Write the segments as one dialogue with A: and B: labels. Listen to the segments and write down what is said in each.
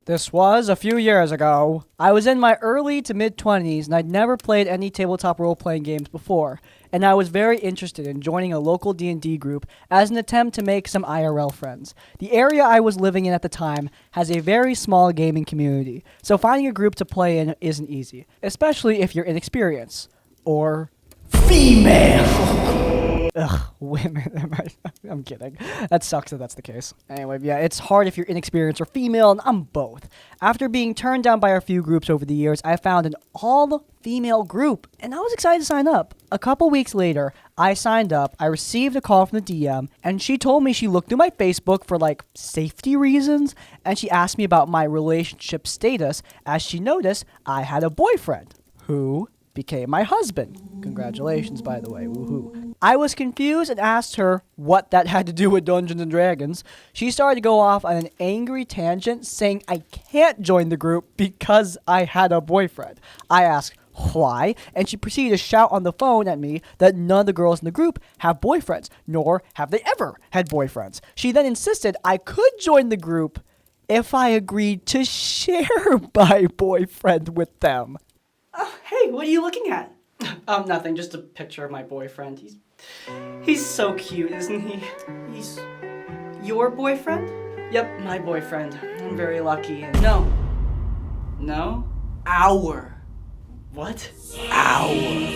A: This was a few years ago. I was in my early to mid-20s and I'd never played any tabletop role-playing games before, and I was very interested in joining a local D&D group as an attempt to make some IRL friends. The area I was living in at the time has a very small gaming community, so finding a group to play in isn't easy, especially if you're inexperienced. Or female! Ugh, women. I'm kidding. That sucks if that's the case. Anyway, yeah, it's hard if you're inexperienced or female, and I'm both. After being turned down by a few groups over the years, I found an all-female group, and I was excited to sign up. A couple weeks later, I signed up, I received a call from the DM, and she told me she looked through my Facebook for, safety reasons, and she asked me about my relationship status, as she noticed I had a boyfriend, who became my husband. Congratulations, by the way. Woohoo. I was confused and asked her what that had to do with Dungeons & Dragons. She started to go off on an angry tangent saying I can't join the group because I had a boyfriend. I asked why, and she proceeded to shout on the phone at me that none of the girls in the group have boyfriends, nor have they ever had boyfriends. She then insisted I could join the group if I agreed to share my boyfriend with them. Hey, what are you looking at? Nothing, just a picture of my boyfriend. He's so cute, isn't he? He's your boyfriend? Yep, my boyfriend. I'm very lucky. No? Our. What? Our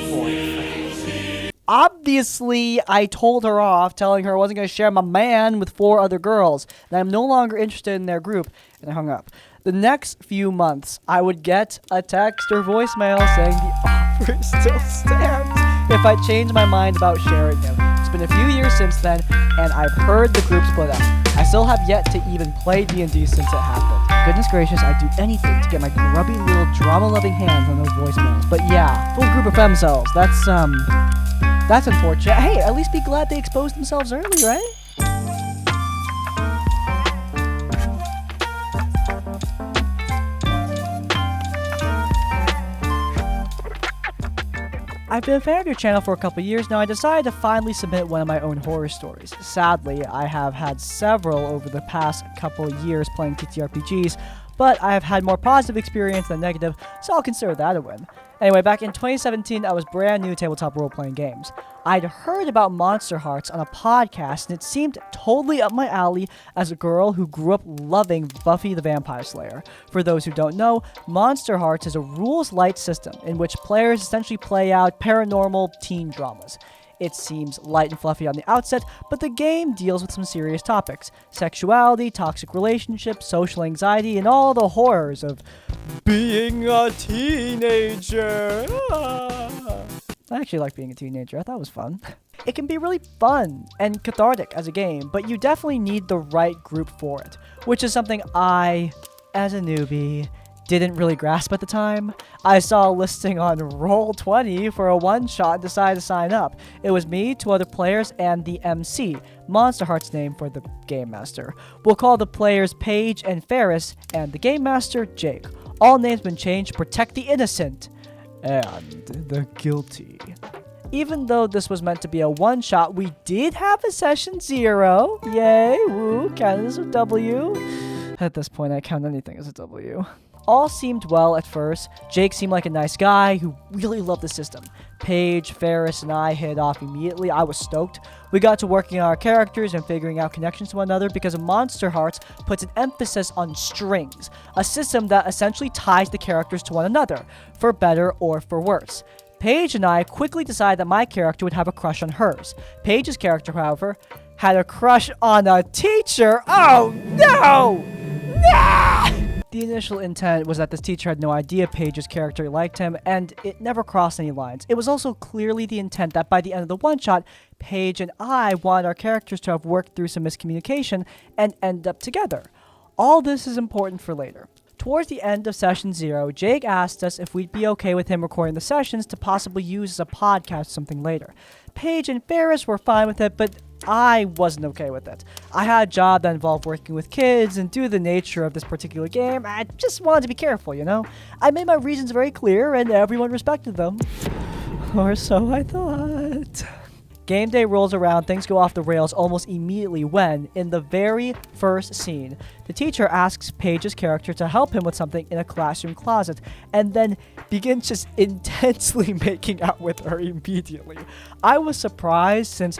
A: boyfriend. Obviously, I told her off, telling her I wasn't going to share my man with 4 other girls, and I'm no longer interested in their group, and I hung up. The next few months, I would get a text or voicemail saying the offer still stands if I change my mind about sharing him. It's been a few years since then, and I've heard the group split up. I still have yet to even play D&D since it happened. Goodness gracious, I'd do anything to get my grubby little drama-loving hands on those voicemails. But yeah, full group of femcells. That's unfortunate. Hey, at least be glad they exposed themselves early, right? I've been a fan of your channel for a couple years now. I decided to finally submit one of my own horror stories. Sadly, I have had several over the past couple years playing TTRPGs, but I have had more positive experience than negative, so I'll consider that a win. Anyway, back in 2017, I was brand new to tabletop role-playing games. I'd heard about Monster Hearts on a podcast, and it seemed totally up my alley as a girl who grew up loving Buffy the Vampire Slayer. For those who don't know, Monster Hearts is a rules-light system in which players essentially play out paranormal teen dramas. It seems light and fluffy on the outset, but the game deals with some serious topics. Sexuality, toxic relationships, social anxiety, and all the horrors of being a teenager. I actually like being a teenager. I thought it was fun. It can be really fun and cathartic as a game, but you definitely need the right group for it, which is something I, as a newbie, didn't really grasp at the time. I saw a listing on Roll20 for a one-shot and decided to sign up. It was me, 2 other players, and the MC, Monster Heart's name for the Game Master. We'll call the players Paige and Ferris, and the Game Master, Jake. All names been changed to protect the innocent and the guilty. Even though this was meant to be a one-shot, we did have a session 0. Yay, woo, count as a W. At this point, I count anything as a W. All seemed well at first. Jake seemed like a nice guy who really loved the system. Paige, Ferris, and I hit it off immediately. I was stoked. We got to working on our characters and figuring out connections to one another because Monster Hearts puts an emphasis on strings, a system that essentially ties the characters to one another, for better or for worse. Paige and I quickly decided that my character would have a crush on hers. Paige's character, however, had a crush on a teacher. Oh no! No! The initial intent was that this teacher had no idea Paige's character liked him, and it never crossed any lines. It was also clearly the intent that by the end of the one-shot, Paige and I wanted our characters to have worked through some miscommunication and end up together. All this is important for later. Towards the end of session 0, Jake asked us if we'd be okay with him recording the sessions to possibly use as a podcast or something later. Paige and Ferris were fine with it, but I wasn't okay with it. I had a job that involved working with kids, and due to the nature of this particular game, I just wanted to be careful, you know? I made my reasons very clear, and everyone respected them. Or so I thought. Game day rolls around, things go off the rails almost immediately when, in the very first scene, the teacher asks Paige's character to help him with something in a classroom closet, and then begins just intensely making out with her immediately. I was surprised since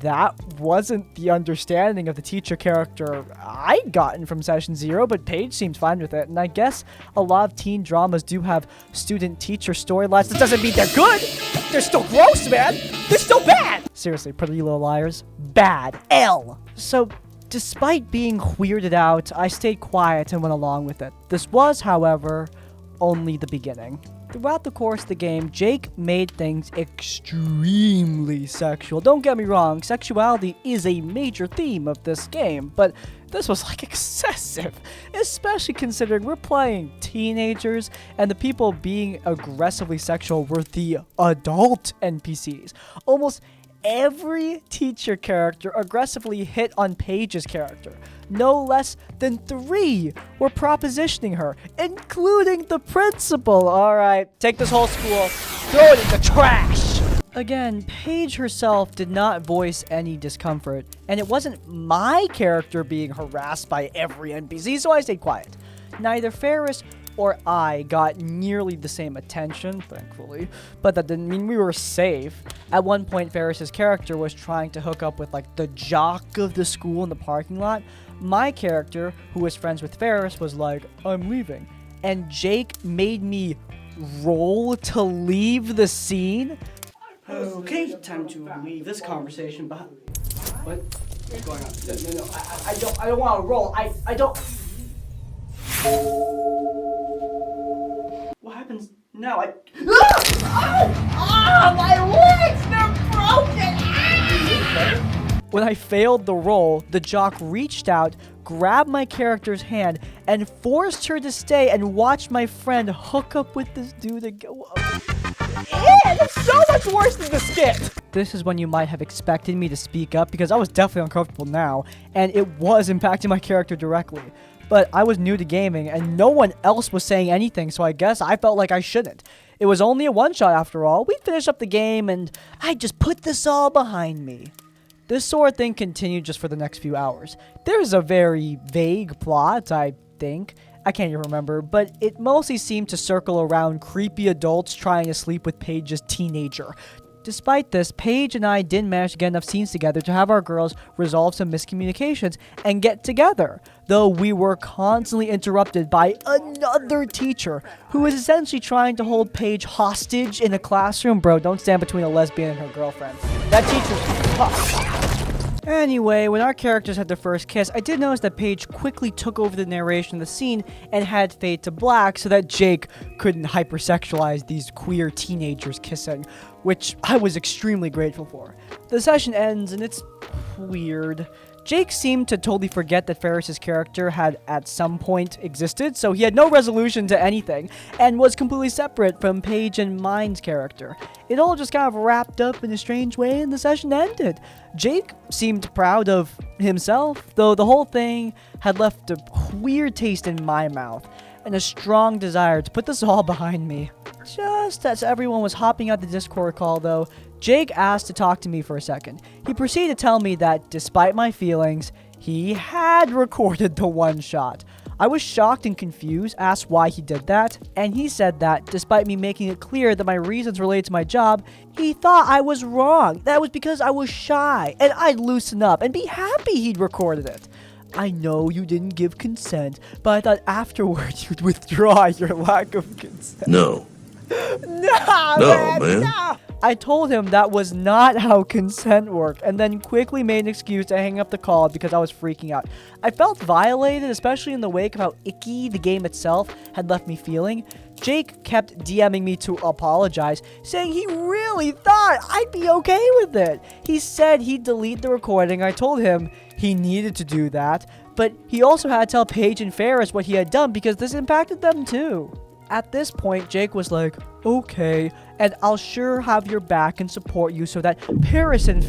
A: that wasn't the understanding of the teacher character I'd gotten from Session 0, but Paige seemed fine with it, and I guess a lot of teen dramas do have student-teacher storylines. That doesn't mean they're good! They're still gross, man! They're still bad! Seriously, Pretty Little Liars, bad. L. So, despite being weirded out, I stayed quiet and went along with it. This was, however, only the beginning. Throughout the course of the game, Jake made things extremely sexual. Don't get me wrong, sexuality is a major theme of this game, but this was like excessive, especially considering we're playing teenagers and the people being aggressively sexual were the adult NPCs. Almost every teacher character aggressively hit on Paige's character. No less than 3 were propositioning her, including the principal. Alright, take this whole school, throw it in the trash! Again, Paige herself did not voice any discomfort, and it wasn't my character being harassed by every NPC, so I stayed quiet. Neither Ferris or I got nearly the same attention, thankfully, but that didn't mean we were safe. At one point, Ferris's character was trying to hook up with, like, the jock of the school in the parking lot. My character, who was friends with Ferris, was like, I'm leaving. And Jake made me roll to leave the scene.
B: Okay, time to leave this conversation behind. What? What's going on? No, I don't want to roll. I don't. What happens now? My legs, they're broken!
A: When I failed the roll, the jock reached out, grabbed my character's hand, and forced her to stay and watch my friend hook up with this dude again. That's so much worse than the skit! This is when you might have expected me to speak up, because I was definitely uncomfortable now, and it was impacting my character directly. But I was new to gaming, and no one else was saying anything, so I guess I felt like I shouldn't. It was only a one-shot after all. We finished up the game, and I just put this all behind me. This sort of thing continued just for the next few hours. There's a very vague plot, I think. I can't even remember, but it mostly seemed to circle around creepy adults trying to sleep with Paige's teenager. Despite this, Paige and I did manage to get enough scenes together to have our girls resolve some miscommunications and get together, though we were constantly interrupted by another teacher who was essentially trying to hold Paige hostage in a classroom. Bro, don't stand between a lesbian and her girlfriend. That teacher's tough. Anyway, when our characters had their first kiss, I did notice that Paige quickly took over the narration of the scene and had fade to black so that Jake couldn't hypersexualize these queer teenagers kissing, which I was extremely grateful for. The session ends and it's weird. Jake seemed to totally forget that Ferris's character had at some point existed, so he had no resolution to anything, and was completely separate from Paige and mine's character. It all just kind of wrapped up in a strange way and the session ended. Jake seemed proud of himself, though the whole thing had left a weird taste in my mouth, and a strong desire to put this all behind me. Just as everyone was hopping out the Discord call, though, Jake asked to talk to me for a second. He proceeded to tell me that, despite my feelings, he had recorded the one-shot. I was shocked and confused, asked why he did that, and he said that, despite me making it clear that my reasons related to my job, he thought I was wrong. That was because I was shy, and I'd loosen up and be happy he'd recorded it. I know you didn't give consent, but I thought afterward you'd withdraw your lack of consent.
C: No.
A: No, man. No. I told him that was not how consent worked, and then quickly made an excuse to hang up the call because I was freaking out. I felt violated, especially in the wake of how icky the game itself had left me feeling. Jake kept DMing me to apologize, saying he really thought I'd be okay with it. He said he'd delete the recording. I told him he needed to do that, but he also had to tell Paige and Ferris what he had done because this impacted them too. At this point, Jake was like, okay, and I'll sure have your back and support you so that Paige and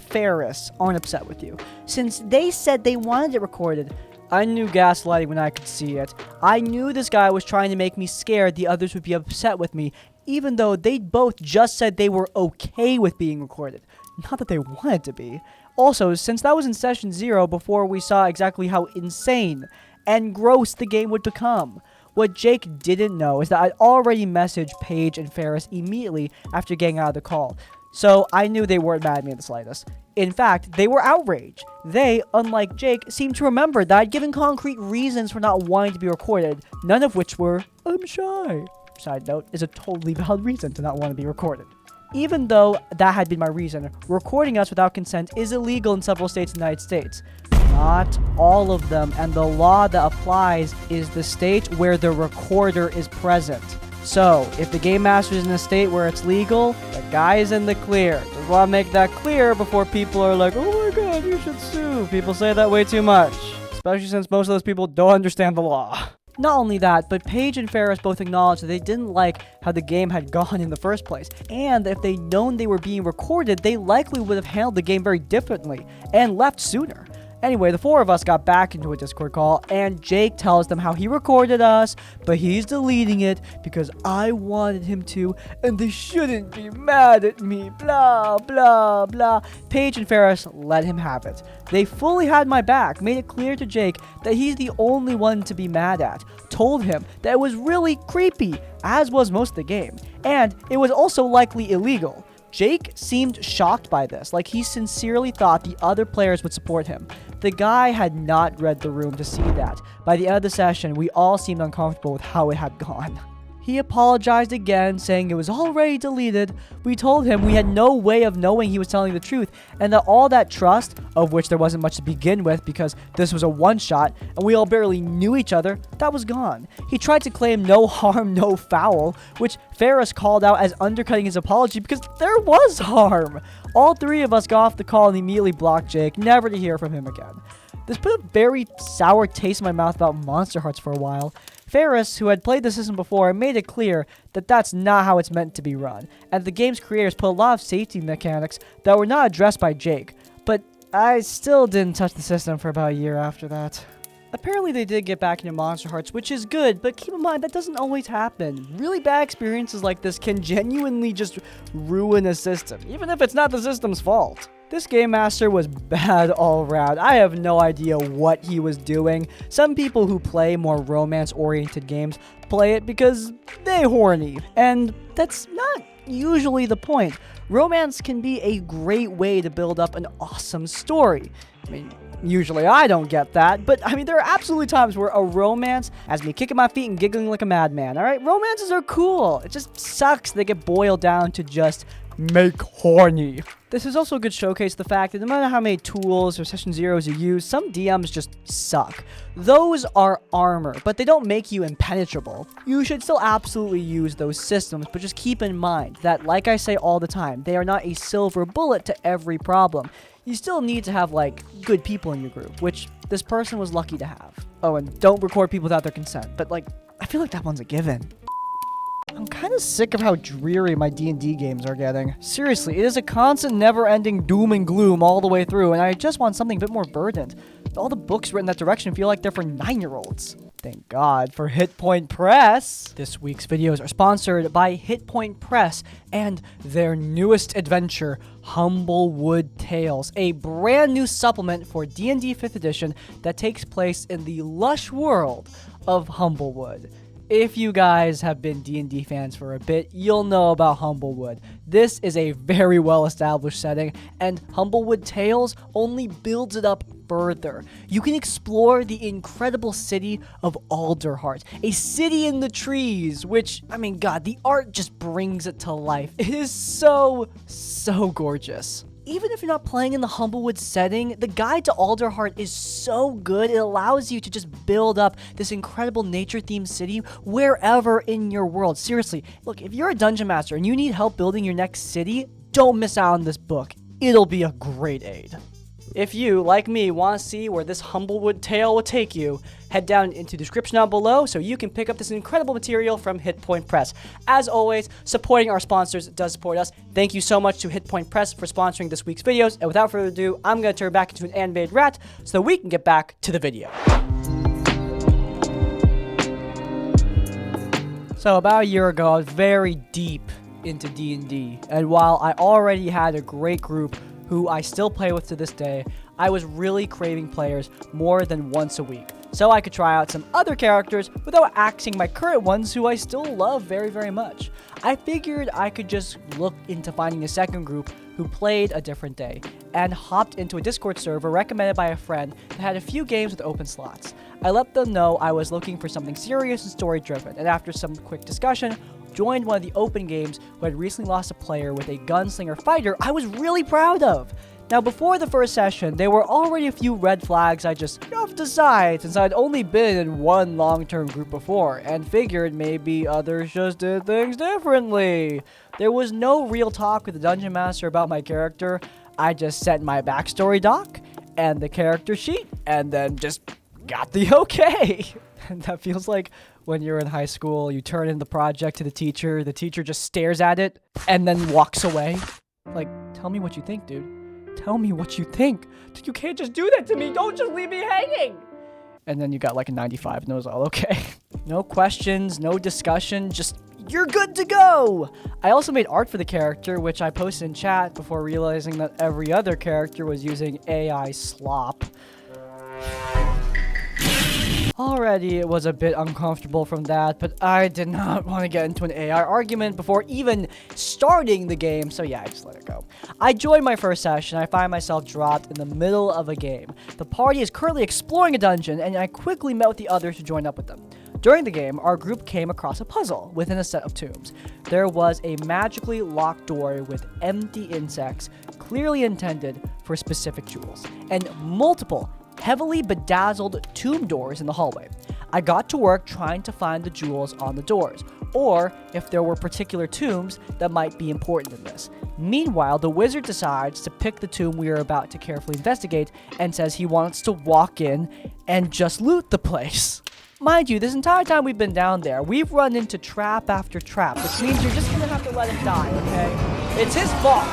A: Ferris aren't upset with you. Since they said they wanted it recorded, I knew gaslighting when I could see it. I knew this guy was trying to make me scared the others would be upset with me, even though they both just said they were okay with being recorded. Not that they wanted to be. Also, since that was in session 0 before we saw exactly how insane and gross the game would become. What Jake didn't know is that I'd already messaged Paige and Ferris immediately after getting out of the call, so I knew they weren't mad at me in the slightest. In fact, they were outraged. They, unlike Jake, seemed to remember that I'd given concrete reasons for not wanting to be recorded, none of which were, I'm shy. Side note, is a totally valid reason to not want to be recorded. Even though that had been my reason, recording us without consent is illegal in several states in the United States. Not all of them, and the law that applies is the state where the recorder is present. So, if the game master is in a state where it's legal, the guy is in the clear. Just want to make that clear before people are like, oh my god, you should sue. People say that way too much, especially since most of those people don't understand the law. Not only that, but Paige and Ferris both acknowledged that they didn't like how the game had gone in the first place, and if they'd known they were being recorded, they likely would have handled the game very differently, and left sooner. Anyway, the 4 of us got back into a Discord call, and Jake tells them how he recorded us, but he's deleting it because I wanted him to, and they shouldn't be mad at me, blah, blah, blah. Paige and Ferris let him have it. They fully had my back, made it clear to Jake that he's the only one to be mad at, told him that it was really creepy, as was most of the game, and it was also likely illegal. Jake seemed shocked by this, like he sincerely thought the other players would support him. The guy had not read the room to see that. By the end of the session, we all seemed uncomfortable with how it had gone. He apologized again, saying it was already deleted. We told him we had no way of knowing he was telling the truth, and that all that trust, of which there wasn't much to begin with because this was a one-shot, and we all barely knew each other, that was gone. He tried to claim no harm, no foul, which Ferris called out as undercutting his apology because there was harm. All 3 of us got off the call and immediately blocked Jake, never to hear from him again. This put a very sour taste in my mouth about Monster Hearts for a while. Ferris, who had played the system before, made it clear that that's not how it's meant to be run, and the game's creators put a lot of safety mechanics that were not addressed by Jake, but I still didn't touch the system for about a year after that. Apparently they did get back into Monster Hearts, which is good, but keep in mind that doesn't always happen. Really bad experiences like this can genuinely just ruin a system, even if it's not the system's fault. This Game Master was bad all around. I have no idea what he was doing. Some people who play more romance-oriented games play it because they're horny, and that's not usually the point. Romance can be a great way to build up an awesome story. I mean, usually I don't get that, but I mean, there are absolutely times where a romance has me kicking my feet and giggling like a madman, alright? Romances are cool. It just sucks they get boiled down to just make horny. This is also a good showcase of the fact that no matter how many tools or session zeros you use, some DMs just suck. Those are armor, but they don't make you impenetrable. You should still absolutely use those systems, but just keep in mind that, like I say all the time, they are not a silver bullet to every problem. You still need to have, like, good people in your group, which this person was lucky to have. Oh, and don't record people without their consent, but, like, I feel like that one's a given. I'm kind of sick of how dreary my D&D games are getting. Seriously, it is a constant, never-ending doom and gloom all the way through, and I just want something a bit more verdant. All the books written that direction feel like they're for 9-year-olds. Thank God for HitpointPress. This week's videos are sponsored by HitpointPress and their newest adventure, HUMBLEWOOD Tales, a brand new supplement for D&D 5th edition that takes place in the lush world of HUMBLEWOOD. If you guys have been D&D fans for a bit, you'll know about HUMBLEWOOD. This is a very well-established setting, and HUMBLEWOOD Tales only builds it up further. You can explore the incredible city of Alderheart, a city in the trees, which, I mean, God, the art just brings it to life. It is so gorgeous. Even if you're not playing in the HUMBLEWOOD setting, the guide to Alderheart is so good, it allows you to just build up this incredible nature-themed city wherever in your world. Seriously, look, if you're a dungeon master and you need help building your next city, don't miss out on this book. It'll be a great aid. If you, like me, want to see where this HUMBLEWOOD tale will take you, head down into the description down below so you can pick up this incredible material from HitpointPress. As always, supporting our sponsors does support us. Thank you so much to HitpointPress for sponsoring this week's videos, and without further ado, I'm going to turn back into an animated rat so that we can get back to the video. So about a year ago, I was very deep into D&D, and while I already had a great group who I still play with to this day, I was really craving players more than once a week, so I could try out some other characters without axing my current ones who I still love very, very much. I figured I could just look into finding a second group who played a different day, and hopped into a Discord server recommended by a friend that had a few games with open slots. I let them know I was looking for something serious and story-driven, and after some quick discussion, joined one of the open games who had recently lost a player with a gunslinger fighter I was really proud of. Now, before the first session, there were already a few red flags I just shoved aside since I'd only been in one long-term group before, and figured maybe others just did things differently. There was no real talk with the Dungeon Master about my character. I just sent my backstory doc and the character sheet, and then just got the okay. And that feels like when you're in high school, you turn in the project to the teacher just stares at it, and then walks away. Like, tell me what you think, dude. Tell me what you think. You can't just do that to me. Don't just leave me hanging. And then you got like a 95 and it was all okay. No questions, no discussion, just you're good to go. I also made art for the character, which I posted in chat before realizing that every other character was using AI slop. Already, it was a bit uncomfortable from that, but I did not want to get into an AI argument before even starting the game, so yeah, I just let it go. I joined my first session, I find myself dropped in the middle of a game. The party is currently exploring a dungeon, and I quickly met with the others to join up with them. During the game, our group came across a puzzle within a set of tombs. There was a magically locked door with empty insects, clearly intended for specific jewels, and multiple heavily bedazzled tomb doors in the hallway. I got to work trying to find the jewels on the doors, or if there were particular tombs that might be important in this. Meanwhile, the wizard decides to pick the tomb we are about to carefully investigate and says he wants to walk in and just loot the place. Mind you, this entire time we've been down there, we've run into trap after trap, which means you're just gonna have to let him die, okay? It's his fault!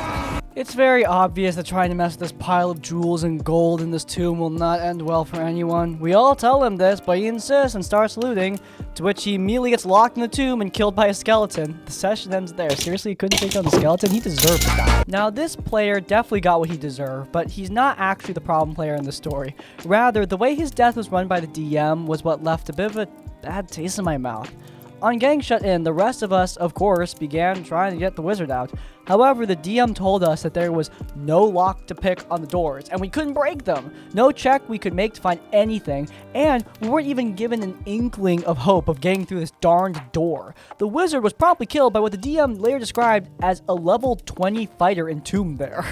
A: It's very obvious that trying to mess with this pile of jewels and gold in this tomb will not end well for anyone. We all tell him this, but he insists and starts looting, to which he immediately gets locked in the tomb and killed by a skeleton. The session ends there. Seriously, he couldn't take down the skeleton? He deserved to die. Now, this player definitely got what he deserved, but he's not actually the problem player in the story. Rather, the way his death was run by the DM was what left a bit of a bad taste in my mouth. On getting shut in, the rest of us, of course, began trying to get the wizard out. However, the DM told us that there was no lock to pick on the doors, and we couldn't break them. No check we could make to find anything, and we weren't even given an inkling of hope of getting through this darned door. The wizard was promptly killed by what the DM later described as a level 20 fighter entombed there.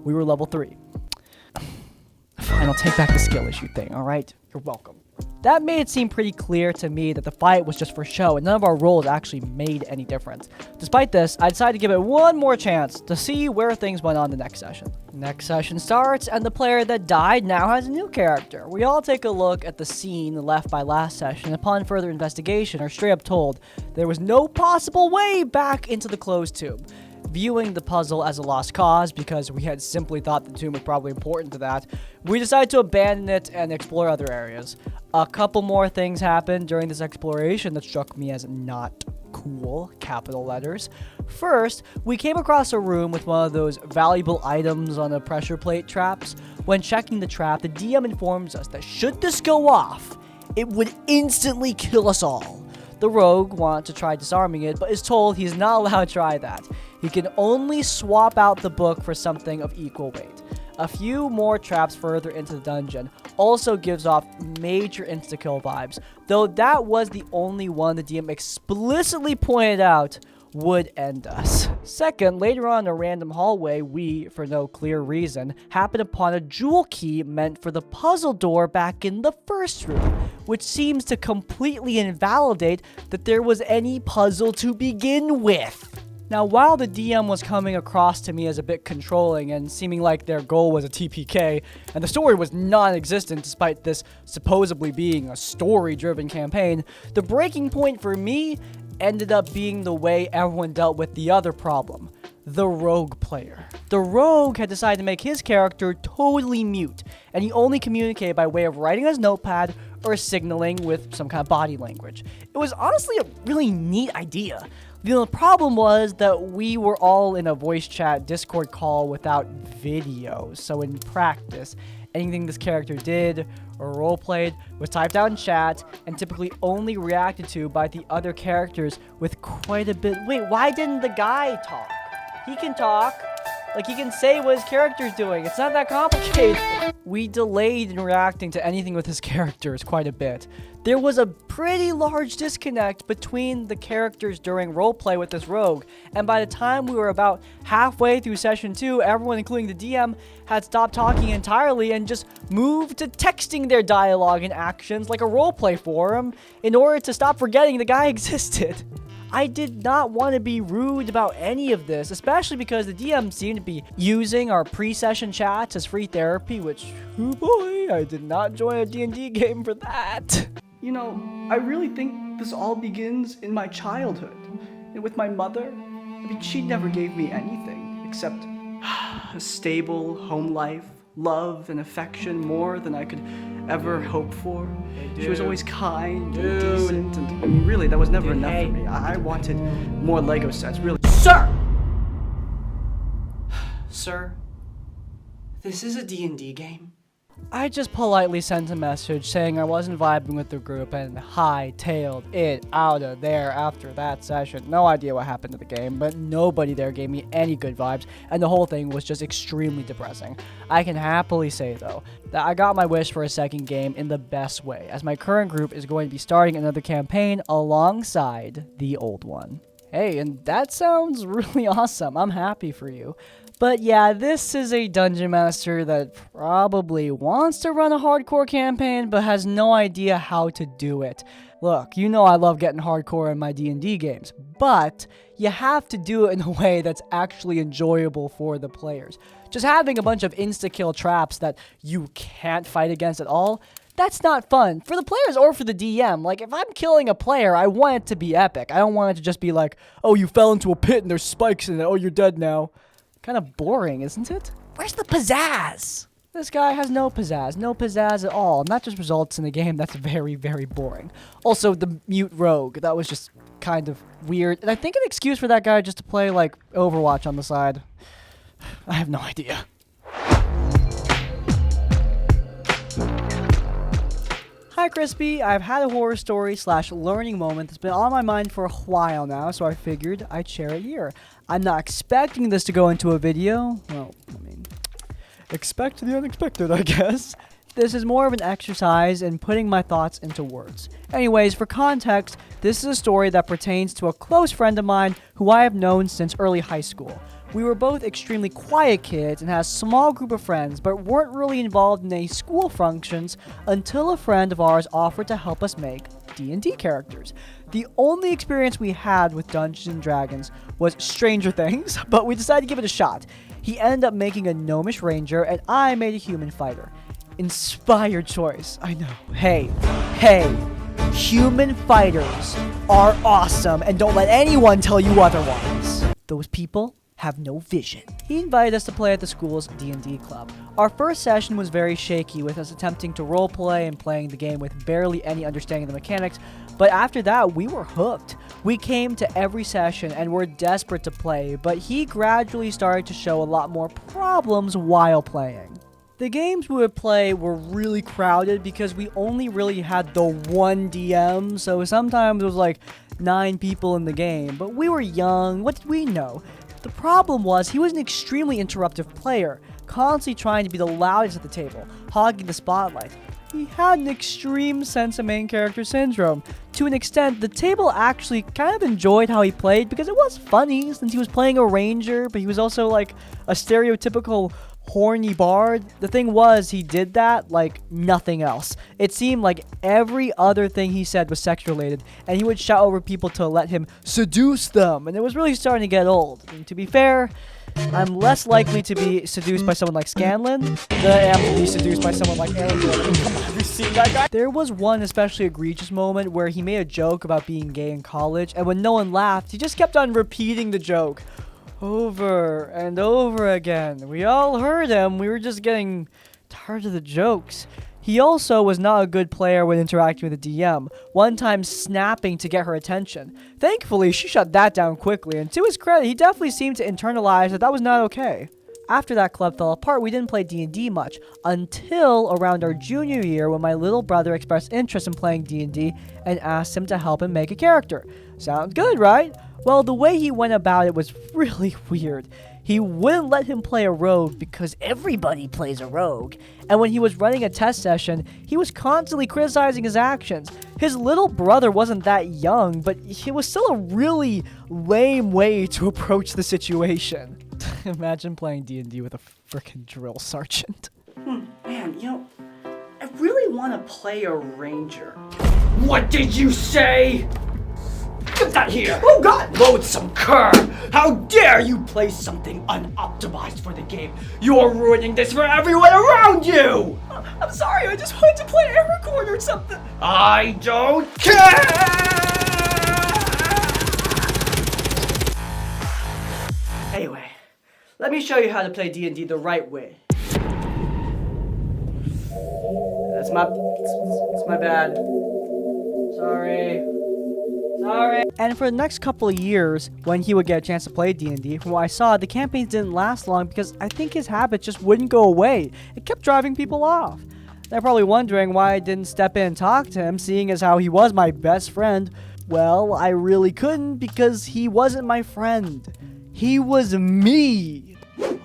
A: We were level 3. Fine, I'll take back the skill issue thing, alright? You're welcome. That made it seem pretty clear to me that the fight was just for show and none of our roles actually made any difference. Despite this, I decided to give it one more chance to see where things went on the next session. Next session starts, and the player that died now has a new character. We all take a look at the scene left by last session. Upon further investigation, are straight up told there was no possible way back into the closed tomb. Viewing the puzzle as a lost cause because we had simply thought the tomb was probably important to that, we decided to abandon it and explore other areas. A couple more things happened during this exploration that struck me as not cool, capital letters. First, we came across a room with one of those valuable items on the pressure plate traps. When checking the trap, the DM informs us that should this go off, it would instantly kill us all. The rogue wants to try disarming it, but is told he's not allowed to try that. He can only swap out the book for something of equal weight. A few more traps further into the dungeon also gives off major insta-kill vibes, though that was the only one the DM explicitly pointed out would end us. Second, later on in a random hallway, we, for no clear reason, happened upon a jewel key meant for the puzzle door back in the first room, which seems to completely invalidate that there was any puzzle to begin with. Now, while the DM was coming across to me as a bit controlling and seeming like their goal was a TPK, and the story was non-existent despite this supposedly being a story-driven campaign, the breaking point for me ended up being the way everyone dealt with the other problem, the rogue player. The rogue had decided to make his character totally mute, and he only communicated by way of writing on his notepad or signaling with some kind of body language. It was honestly a really neat idea. The only problem was that we were all in a voice chat Discord call without video, so in practice, anything this character did or roleplayed was typed out in chat and typically only reacted to by the other characters with quite a bit. Wait, why didn't the guy talk? He can talk. Like, he can say what his character's doing. It's not that complicated. We delayed in reacting to anything with his characters quite a bit. There was a pretty large disconnect between the characters during roleplay with this rogue, and by the time we were about halfway through session 2, everyone, including the DM, had stopped talking entirely and just moved to texting their dialogue and actions like a roleplay forum in order to stop forgetting the guy existed. I did not want to be rude about any of this, especially because the DM seemed to be using our pre-session chats as free therapy, which, oh boy, I did not join a D&D game for that.
B: You know, I really think this all begins in my childhood. And with my mother, I mean, she never gave me anything except a stable home life, love and affection more than I could ever hope for. She was always kind and decent, and I mean, really, that was never enough for me. I wanted more Lego sets, really. Sir! Sir, this is a D&D game.
A: I just politely sent a message saying I wasn't vibing with the group and hightailed it out of there after that session. No idea what happened to the game, but nobody there gave me any good vibes, and the whole thing was just extremely depressing. I can happily say, though, that I got my wish for a second game in the best way, as my current group is going to be starting another campaign alongside the old one. Hey, and that sounds really awesome. I'm happy for you. But yeah, this is a dungeon master that probably wants to run a hardcore campaign, but has no idea how to do it. Look, you know I love getting hardcore in my D&D games, but you have to do it in a way that's actually enjoyable for the players. Just having a bunch of insta-kill traps that you can't fight against at all, that's not fun for the players or for the DM. Like, if I'm killing a player, I want it to be epic. I don't want it to just be like, oh, you fell into a pit and there's spikes in it, oh, you're dead now. Kind of boring, isn't it? Where's the pizzazz? This guy has no pizzazz at all, and that just results in a game that's very, very boring. Also, the mute rogue, that was just kind of weird, and I think an excuse for that guy just to play, like, Overwatch on the side. I have no idea. Hi Crispy, I've had a horror story / learning moment that's been on my mind for a while now, so I figured I'd share it here. I'm not expecting this to go into a video. Well, I mean, expect the unexpected, I guess. This is more of an exercise in putting my thoughts into words. Anyways, for context, this is a story that pertains to a close friend of mine who I have known since early high school. We were both extremely quiet kids and had a small group of friends, but weren't really involved in any school functions until a friend of ours offered to help us make D&D characters. The only experience we had with Dungeons & Dragons was Stranger Things, but we decided to give it a shot. He ended up making a gnomish ranger, and I made a human fighter. Inspired choice, I know. Hey, human fighters are awesome, and don't let anyone tell you otherwise. Those people have no vision. He invited us to play at the school's D&D club. Our first session was very shaky, with us attempting to roleplay and playing the game with barely any understanding of the mechanics, but after that, we were hooked. We came to every session and were desperate to play, but he gradually started to show a lot more problems while playing. The games we would play were really crowded because we only really had the one DM, so sometimes it was like 9 people in the game, but we were young, what did we know? The problem was he was an extremely interruptive player, constantly trying to be the loudest at the table, hogging the spotlight. He had an extreme sense of main character syndrome. To an extent, the table actually kind of enjoyed how he played because it was funny since he was playing a ranger, but he was also like a stereotypical horny bard. The thing was, he did that like nothing else. It seemed like every other thing he said was sex related, and he would shout over people to let him seduce them, and it was really starting to get old. And to be fair, I'm less likely to be seduced by someone like Scanlan than I am to be seduced by someone like Angela. Come on, have you seen that guy? There was one especially egregious moment where he made a joke about being gay in college, and when no one laughed, he just kept on repeating the joke over and over again. We all heard him. We were just getting tired of the jokes. He also was not a good player when interacting with the DM, one time snapping to get her attention. Thankfully, she shut that down quickly, and to his credit, he definitely seemed to internalize that that was not okay. After that club fell apart, we didn't play D&D much, until around our junior year when my little brother expressed interest in playing D&D and asked him to help him make a character. Sounds good, right? Well, the way he went about it was really weird. He wouldn't let him play a rogue because everybody plays a rogue. And when he was running a test session, he was constantly criticizing his actions. His little brother wasn't that young, but it was still a really lame way to approach the situation. Imagine playing D&D with a frickin' drill sergeant.
B: Man, I really want to play a ranger. What did you say? Get that here! Oh god! Loathsome cur! How dare you play something unoptimized for the game? You're ruining this for everyone around you! I'm sorry, I just wanted to play Aracorn or something. I don't care! Anyway, let me show you how to play D&D the right way. That's my bad. Sorry.
A: And for the next couple of years, when he would get a chance to play D&D, from what I saw, the campaigns didn't last long because I think his habits just wouldn't go away. It kept driving people off. They're probably wondering why I didn't step in and talk to him, seeing as how he was my best friend. Well, I really couldn't because he wasn't my friend. He was me.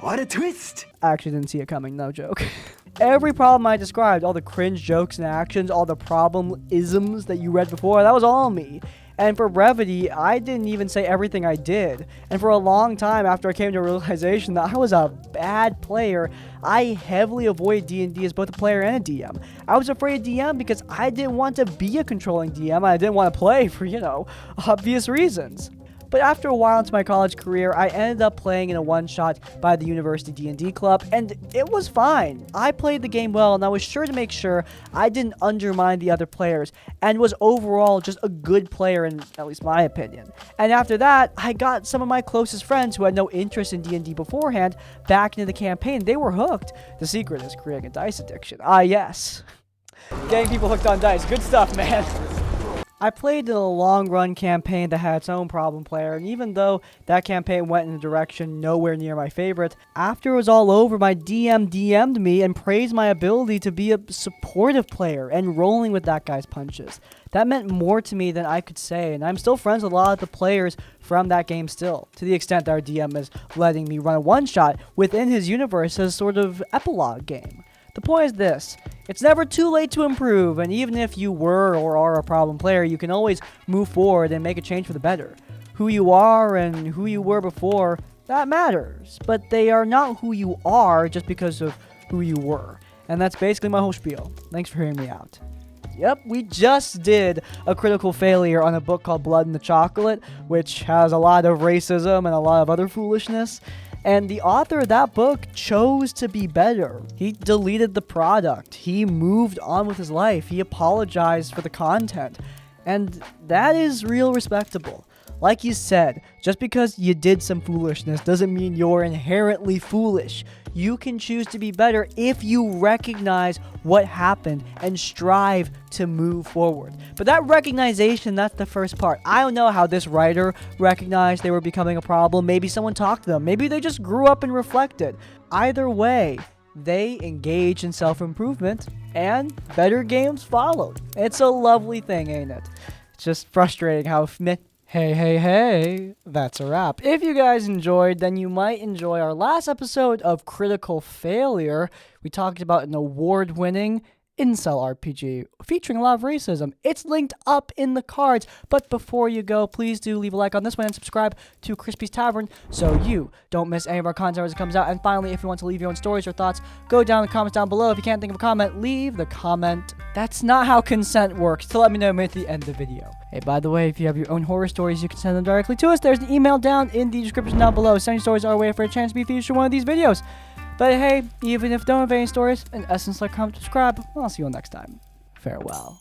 C: What a twist!
A: I actually didn't see it coming, no joke. Every problem I described, all the cringe jokes and actions, all the problem-isms that you read before, that was all me. And for brevity, I didn't even say everything I did. And for a long time after I came to a realization that I was a bad player, I heavily avoided D&D as both a player and a DM. I was afraid of DM because I didn't want to be a controlling DM. I didn't want to play for, obvious reasons. But after a while into my college career, I ended up playing in a one-shot by the university D&D club, and it was fine. I played the game well, and I was sure to make sure I didn't undermine the other players, and was overall just a good player in at least my opinion. And after that, I got some of my closest friends who had no interest in D&D beforehand back into the campaign. They were hooked. The secret is creating a dice addiction. Ah, yes. Getting people hooked on dice. Good stuff, man. I played in a long-run campaign that had its own problem player, and even though that campaign went in a direction nowhere near my favorite, after it was all over, my DM DM'd me and praised my ability to be a supportive player and rolling with that guy's punches. That meant more to me than I could say, and I'm still friends with a lot of the players from that game still, to the extent that our DM is letting me run a one-shot within his universe as sort of epilogue game. The point is this, it's never too late to improve, and even if you were or are a problem player, you can always move forward and make a change for the better. Who you are and who you were before, that matters, but they are not who you are just because of who you were. And that's basically my whole spiel. Thanks for hearing me out. Yep, we just did a critical failure on a book called Blood in the Chocolate, which has a lot of racism and a lot of other foolishness. And the author of that book chose to be better. He deleted the product. He moved on with his life. He apologized for the content. And that is real respectable. Like you said, just because you did some foolishness doesn't mean you're inherently foolish. You can choose to be better if you recognize what happened and strive to move forward. But that recognition, that's the first part. I don't know how this writer recognized they were becoming a problem. Maybe someone talked to them. Maybe they just grew up and reflected. Either way, they engaged in self-improvement and better games followed. It's a lovely thing, ain't it? It's just frustrating how Hey, that's a wrap. If you guys enjoyed, then you might enjoy our last episode of Critical Failure. We talked about an award-winning incel RPG featuring a lot of racism. It's linked up in the cards, but before you go, please do leave a like on this one and subscribe to Crispy's Tavern so you don't miss any of our content as it comes out. And finally, if you want to leave your own stories or thoughts, go down in the comments down below. If you can't think of a comment, leave the comment. That's not how consent works, so let me know at the end of the video. Hey, by the way, if you have your own horror stories, you can send them directly to us. There's an email down in the description down below. Sending stories our way for a chance to be featured in one of these videos. But hey, even if you don't have any stories, an essence like, comment, subscribe. I'll see you all next time. Farewell.